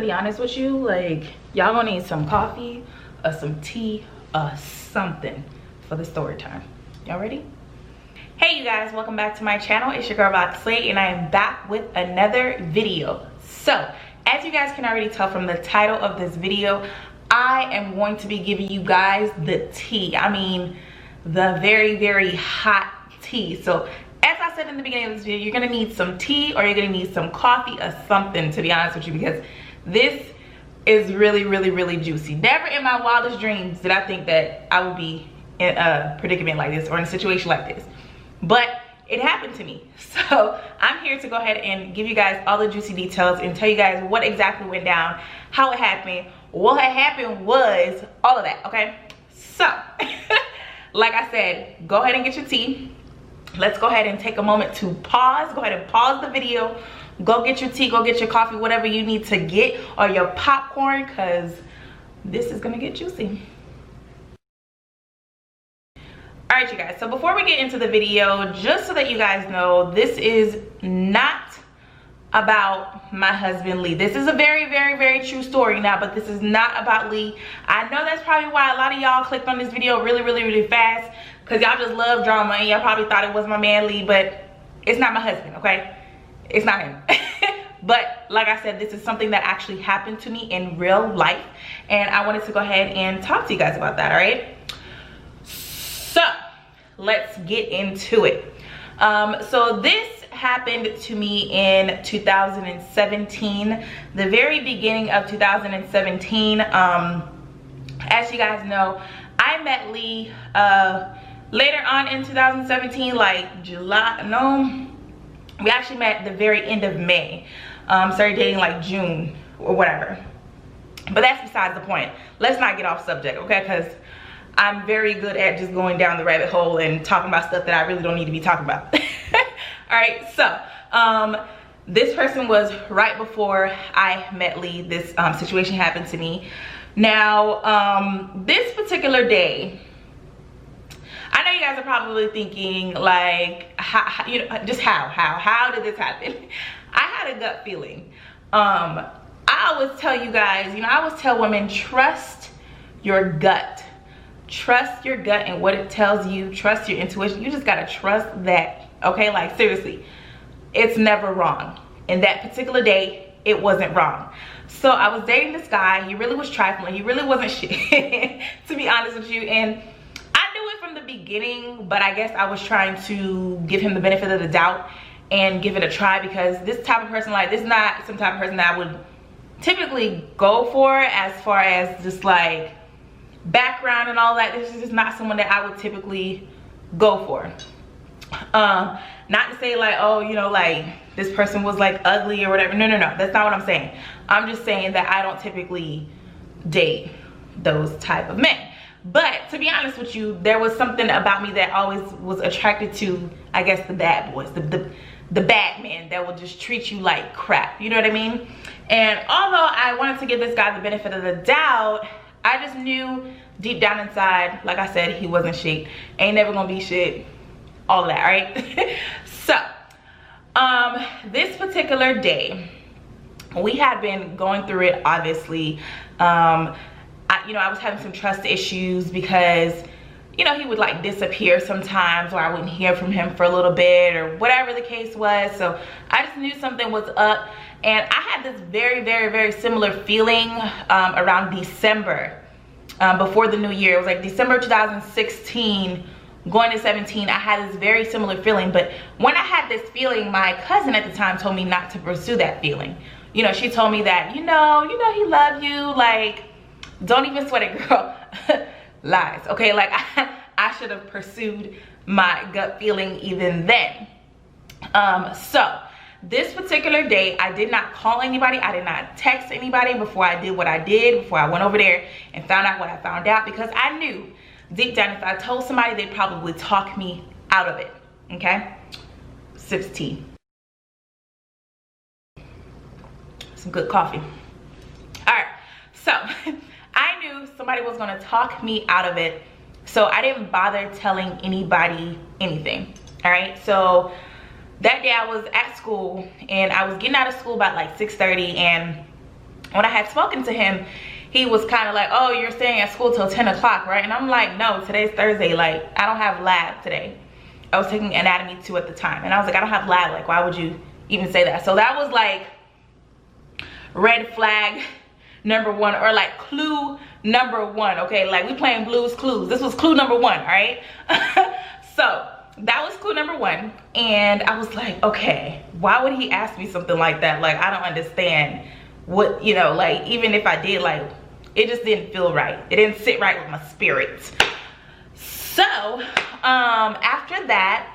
be honest with you, like, y'all gonna need some coffee or some tea or something for the story time. Y'all ready? Hey you guys, welcome back to my channel. It's your girl ROXSLAY, and I am back with another video. So as you guys can already tell from the title of this video, I am going to be giving you guys the tea. I mean, the very, very hot tea. So as I said in the beginning of this video, you're gonna need some tea or you're gonna need some coffee or something, to be honest with you, because this is really, really, really juicy. Never in my wildest dreams did I think that I would be in a predicament like this or in a situation like this, but it happened to me. So I'm here to go ahead and give you guys all the juicy details and tell you guys what exactly went down, how it happened, what had happened was, all of that, okay? So like I said, go ahead and get your tea. Let's go ahead and take a moment to pause. Go ahead and pause the video. Go get your tea, go get your coffee, whatever you need to get, or your popcorn, because this is gonna get juicy. All right, you guys, so before we get into the video, just so that you guys know, this is not about my husband Lee. This is a very, very, very true story now, but this is not about Lee. I know that's probably why a lot of y'all clicked on this video really, really, really fast, because y'all just love drama and y'all probably thought it was my man Lee, but it's not my husband, okay? It's not him. But like I said, this is something that actually happened to me in real life, and I wanted to go ahead and talk to you guys about that. All right, so let's get into it. So this happened to me in 2017, the very beginning of 2017. As you guys know, I met Lee later on in 2017, like July. No, we actually met the very end of May. Started dating like June or whatever, but that's besides the point. Let's not get off subject, okay? Because I'm very good at just going down the rabbit hole and talking about stuff that I really don't need to be talking about. All right, so this person was right before I met Lee. This situation happened to me. Now, this particular day, I know you guys are probably thinking like, how did this happen? I had a gut feeling. I always tell you guys, I always tell women, trust your gut. Trust your gut and what it tells you. Trust your intuition. You just gotta trust that, okay? Like, seriously, it's never wrong. And that particular day, it wasn't wrong. So I was dating this guy. He really was trifling. He really wasn't shit, to be honest with you. And I knew it from the beginning, but I guess I was trying to give him the benefit of the doubt and give it a try, because this type of person, like, this is not some type of person that I would typically go for as far as just like background and all that. This is just not someone that I would typically go for. Not to say like, oh, like this person was like ugly or whatever. No, that's not what I'm saying. I'm just saying that I don't typically date those type of men. But to be honest with you, there was something about me that always was attracted to, I guess, the bad boys, the bad men that will just treat you like crap, you know what I mean? And although I wanted to give this guy the benefit of the doubt, I just knew deep down inside, like I said, he wasn't shit. Ain't never gonna be shit. All of that, right? So, this particular day, we had been going through it, obviously. I was having some trust issues because, he would like disappear sometimes, or I wouldn't hear from him for a little bit, or whatever the case was. So I just knew something was up. And I had this very, very, very similar feeling around December, before the new year. It was like December 2016, going to 17. I had this very similar feeling. But when I had this feeling, my cousin at the time told me not to pursue that feeling. She told me that, he loved you. Like, don't even sweat it, girl. Lies, okay? Like, I should have pursued my gut feeling even then. So this particular day, I did not call anybody. I did not text anybody before I did what I did, before I went over there and found out what I found out, because I knew deep down if I told somebody, they'd probably talk me out of it, okay? Sips tea. Some good coffee. All right, so I knew somebody was gonna talk me out of it, so I didn't bother telling anybody anything. All right, so that day I was at school, and I was getting out of school about like 6:30, and when I had spoken to him, he was kind of like, oh, you're staying at school till 10 o'clock, right? And I'm like, no, today's Thursday. Like, I don't have lab today. I was taking anatomy 2 at the time. And I was like, I don't have lab. Like, why would you even say that? So that was like red flag number 1, or like clue number 1, okay? Like, we playing Blue's Clues. This was clue number 1, all right? So that was clue number 1. And I was like, okay, why would he ask me something like that? Like, I don't understand what, you know, like, even if I did, like, it just didn't feel right. It didn't sit right with my spirit. So after that,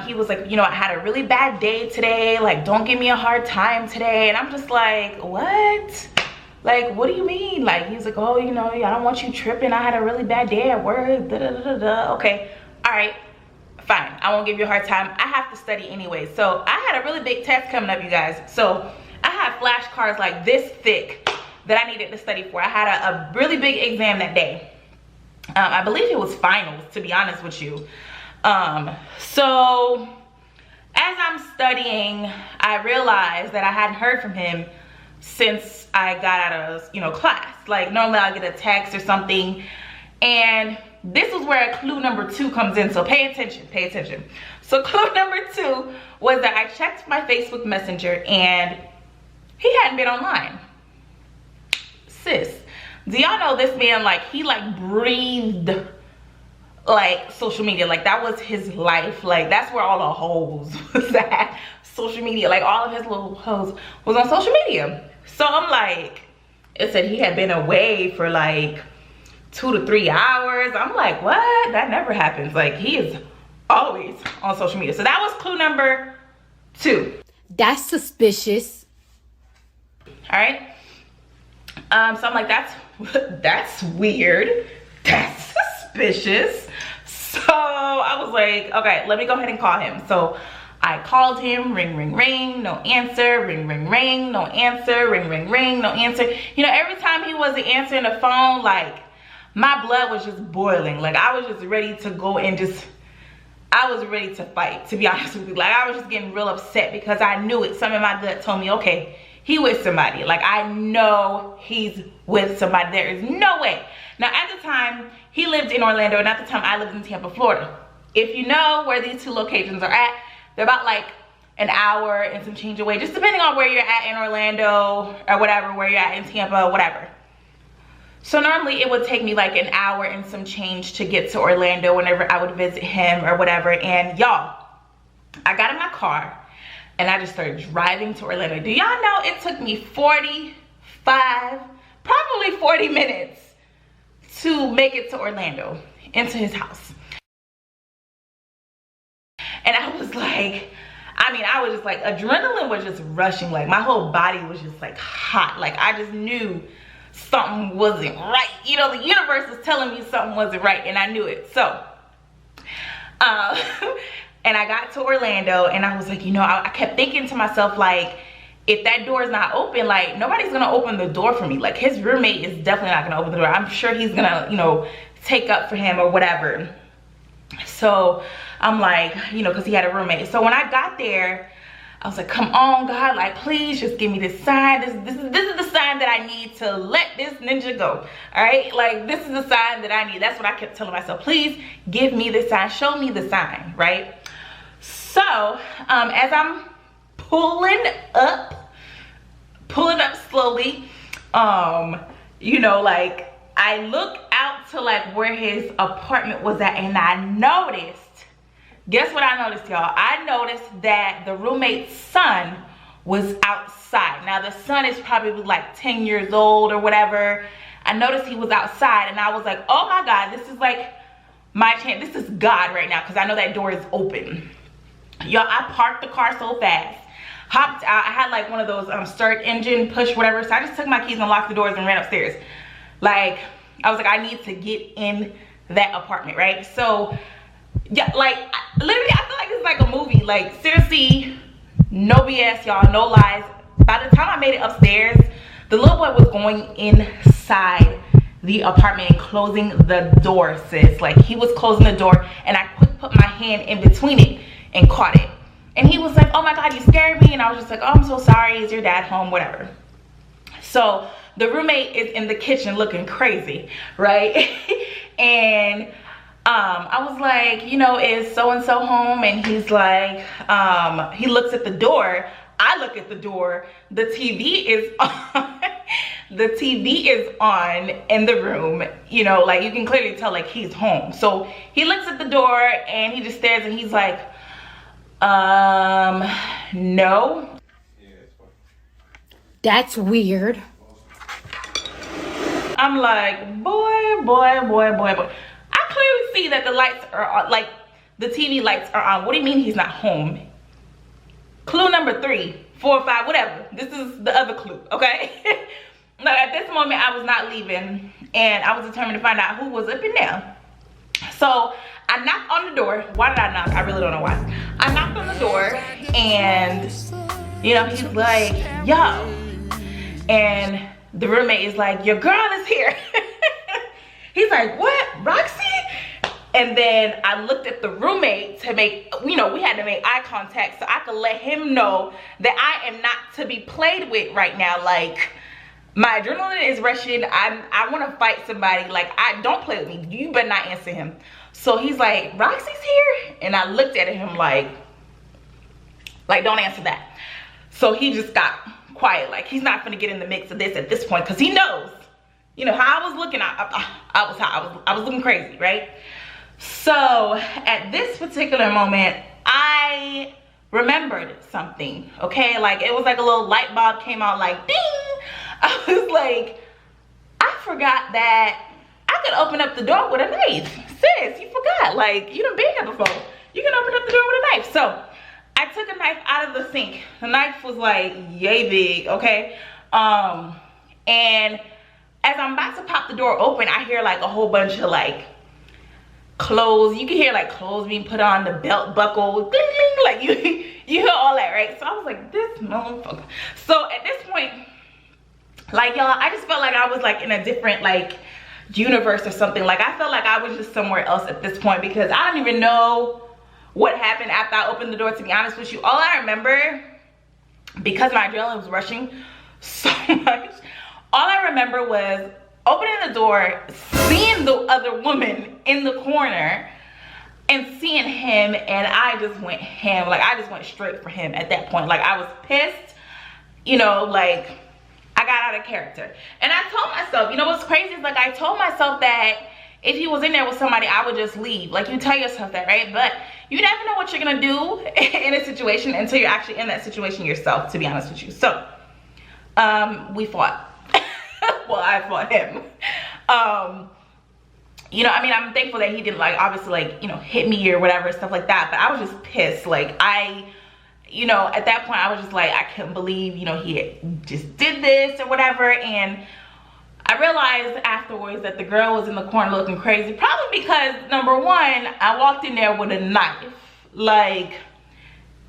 he was like, you know, I had a really bad day today, like, don't give me a hard time today. And I'm just like, what? Like, what do you mean? Like, he's like, oh, you know, I don't want you tripping, I had a really bad day at work, da, da, da, da, da. Okay, all right, fine, I won't give you a hard time. I have to study anyway. So I had a really big test coming up, you guys. So I had flashcards like this thick that I needed to study for. I had a really big exam that day. I believe it was finals, to be honest with you. So as I'm studying, I realized that I hadn't heard from him since I got out of, you know, class. Like, normally I'll get a text or something. And this is where clue number 2 comes in. So pay attention, pay attention. So clue number 2 was that I checked my Facebook Messenger and he hadn't been online. Sis, do y'all know this man, like, he like breathed like social media? Like, that was his life. Like, that's where all the hoes was at. Social media, like, all of his little hoes was on social media. So I'm like, it said he had been away for like 2 to 3 hours. I'm like, what? That never happens. Like, he is always on social media. So that was clue number 2. That's suspicious. All right. So I'm like, that's weird. That's suspicious. So I was like, okay, let me go ahead and call him. So I called him, ring, ring, ring, no answer, ring, ring, ring, no answer, ring, ring, ring, no answer. You know, every time he wasn't answering the phone, like, my blood was just boiling. Like, I was just ready to go and I was ready to fight, to be honest with you. Like, I was just getting real upset because I knew it. Something in my gut told me, okay, he with somebody. Like, I know he's with somebody. There is no way. Now, at the time, he lived in Orlando, and at the time, I lived in Tampa, Florida. If you know where these 2 locations are at, they're about like an hour and some change away, just depending on where you're at in Orlando or whatever, where you're at in Tampa, whatever. So normally it would take me like an hour and some change to get to Orlando whenever I would visit him or whatever. And y'all, I got in my car and I just started driving to Orlando. Do y'all know it took me 45, probably 40 minutes to make it to Orlando, into his house. And I was like, I mean, I was just like, adrenaline was just rushing. Like, my whole body was just like hot. Like, I just knew something wasn't right. You know, the universe was telling me something wasn't right, and I knew it. So, and I got to Orlando, and I was like, you know, I kept thinking to myself, like, if that door is not open, like, nobody's gonna open the door for me. Like, his roommate is definitely not gonna open the door. I'm sure he's gonna, you know, take up for him or whatever. So I'm like, you know, because he had a roommate. So when I got there, I was like, come on, God, like, please just give me this sign. This is the sign that I need to let this ninja go. All right, like, this is the sign that I need. That's what I kept telling myself. Please give me this sign. Show me the sign, right? So as I'm pulling up slowly, you know, like, I look out to like where his apartment was at, and I noticed, guess what I noticed, y'all? I noticed that the roommate's son was outside. Now, the son is probably like 10 years old or whatever. I noticed he was outside, and I was like, oh my God, this is like my chance. This is God right now, because I know that door is open. Y'all, I parked the car so fast, hopped out. I had like one of those start engine push whatever, so I just took my keys and locked the doors and ran upstairs. Like, I was like, I need to get in that apartment, right? So yeah, like, literally, I feel like it's like a movie. Like, seriously, no BS, y'all, no lies. By the time I made it upstairs, the little boy was going inside the apartment and closing the door, sis. Like, he was closing the door, and I quick put my hand in between it and caught it. And he was like, oh my God, you scared me. And I was just like, oh, I'm so sorry. Is your dad home? Whatever. So the roommate is in the kitchen looking crazy, right? And I was like, you know, is so-and-so home? And he's like, he looks at the door. I look at the door. The TV is on. The TV is on in the room. You know, like you can clearly tell like he's home. So he looks at the door and he just stares and he's like, no. That's weird. I'm like, boy. I clearly see that the lights are on, like the TV lights are on. What do you mean he's not home? Clue number 3, 4, 5, whatever. This is the other clue, okay? No, at this moment I was not leaving and I was determined to find out who was up in there. So I knocked on the door. Why did I knock? I really don't know why. I knocked on the door and, you know, he's like, yo. And the roommate is like, your girl is here. He's like, what, Roxy? And then I looked at the roommate to make, you know, we had to make eye contact so I could let him know that I am not to be played with right now. Like, my adrenaline is rushing. I want to fight somebody. Like, don't play with me. You better not answer him. So he's like, Roxy's here? And I looked at him like don't answer that. So he just got quiet. Like, he's not gonna get in the mix of this at this point because he knows, you know, how I was looking. I was looking crazy, right? So at this particular moment, I remembered something, okay? Like, it was like a little light bulb came on, like, ding! I was like, I forgot that I could open up the door with a knife. Sis, you forgot. Like, you done been here before. You can open up the door with a knife. So I took a knife out of the sink. The knife was like yay big, okay? And as I'm about to pop the door open, I hear like a whole bunch of like clothes. You can hear like clothes being put on, the belt buckle, ding, ding, like you hear all that, right? So I was like, this motherfucker. So at this point, like, y'all, I just felt like I was like in a different like universe or something. Like, I felt like I was just somewhere else at this point because I don't even know what happened after I opened the door, to be honest with you. All I remember, because my adrenaline was rushing so much, all I remember was opening the door, seeing the other woman in the corner, and seeing him, and I just went ham. Like, I just went straight for him at that point. Like, I was pissed, you know, like, I got out of character. And I told myself, you know what's crazy is, like, I told myself that if he was in there with somebody, I would just leave. Like, you tell yourself that, right? But you never know what you're gonna do in a situation until you're actually in that situation yourself, to be honest with you. So, we fought. Well, I fought him. You know, I mean, I'm thankful that he didn't, like, obviously, like, you know, hit me or whatever, stuff like that. But I was just pissed. Like, you know, at that point, I was just like, I couldn't believe, you know, he just did this or whatever. And I realized afterwards that the girl was in the corner looking crazy. Probably because, number one, I walked in there with a knife, like,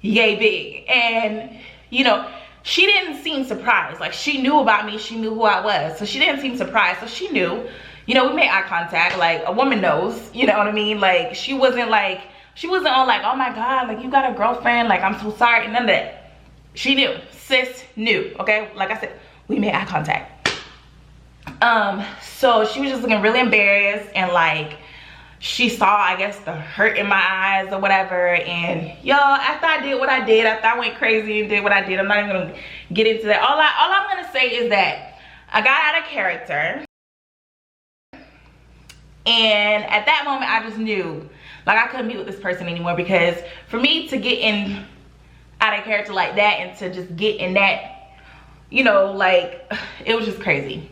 yay big. And, you know, she didn't seem surprised. Like, she knew about me. She knew who I was. So she didn't seem surprised. So she knew. You know, we made eye contact. Like, a woman knows. You know what I mean? Like, she wasn't on like, oh my God, like, you got a girlfriend. Like, I'm so sorry. None of that. She knew. Sis knew. Okay? Like I said, we made eye contact. So she was just looking really embarrassed. And, like, she saw, I guess, the hurt in my eyes or whatever. And y'all, after I did what I did, after I went crazy and did what I did, I'm not even gonna get into that. All I'm gonna say is that I got out of character, and at that moment I just knew, like, I couldn't be with this person anymore, because for me to get in out of character like that and to just get in that, you know, like, it was just crazy.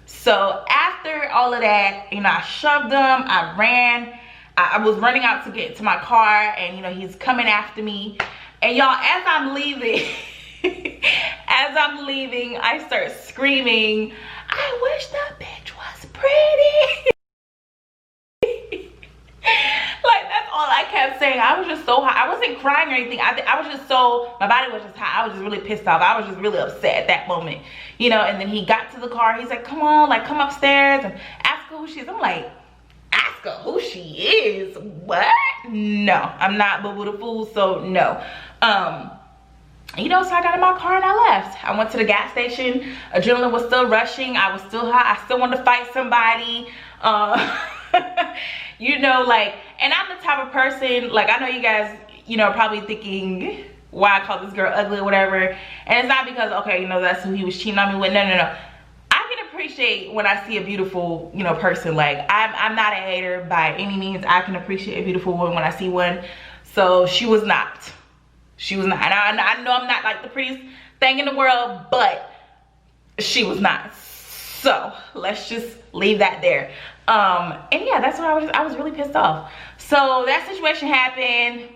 So after all of that, you know, I shoved him, I ran, I was running out to get to my car, and, you know, he's coming after me. And y'all, as I'm leaving, I start screaming, I wish that bitch was pretty. Like, that's all I kept saying. I was just so hot. I wasn't crying or anything. I was just so, my body was just hot. I was just really pissed off. I was just really upset at that moment, you know. And then he got to the car. He's like, come on, like, come upstairs and ask her who she is. I'm like, ask her who she is? What? No, I'm not Boo Boo the Fool, so no. you know, so I got in my car and I left. I went to the gas station. Adrenaline was still rushing. I was still hot. I still wanted to fight somebody. You know, like, and I'm the type of person, like, I know you guys, you know, probably thinking why I call this girl ugly or whatever. And it's not because, okay, you know, that's who he was cheating on me with. No, no, no. I can appreciate when I see a beautiful, you know, person. Like, I'm not a hater by any means. I can appreciate a beautiful woman when I see one. So she was not. She was not. And I know I'm not like the prettiest thing in the world, but she was not. So let's just leave that there. And yeah, that's why I was really pissed off. So that situation happened.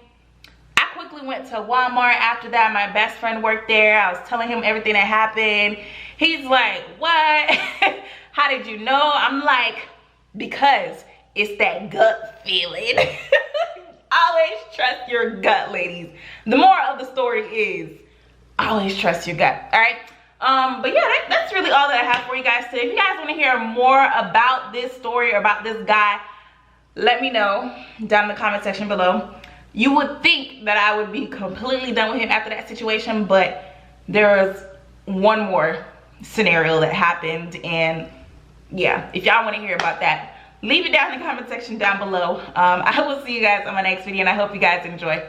I quickly went to Walmart after that. My best friend worked there. I was telling him everything that happened. He's like, what? How did you know? I'm like, because it's that gut feeling. Always trust your gut, ladies. The moral of the story is always trust your gut. All right. But yeah, that's really all that I have for you guys today. If you guys want to hear more about this story or about this guy, let me know down in the comment section below. You would think that I would be completely done with him after that situation, but there was one more scenario that happened, and yeah, if y'all want to hear about that, leave it down in the comment section down below. I will see you guys on my next video, and I hope you guys enjoy.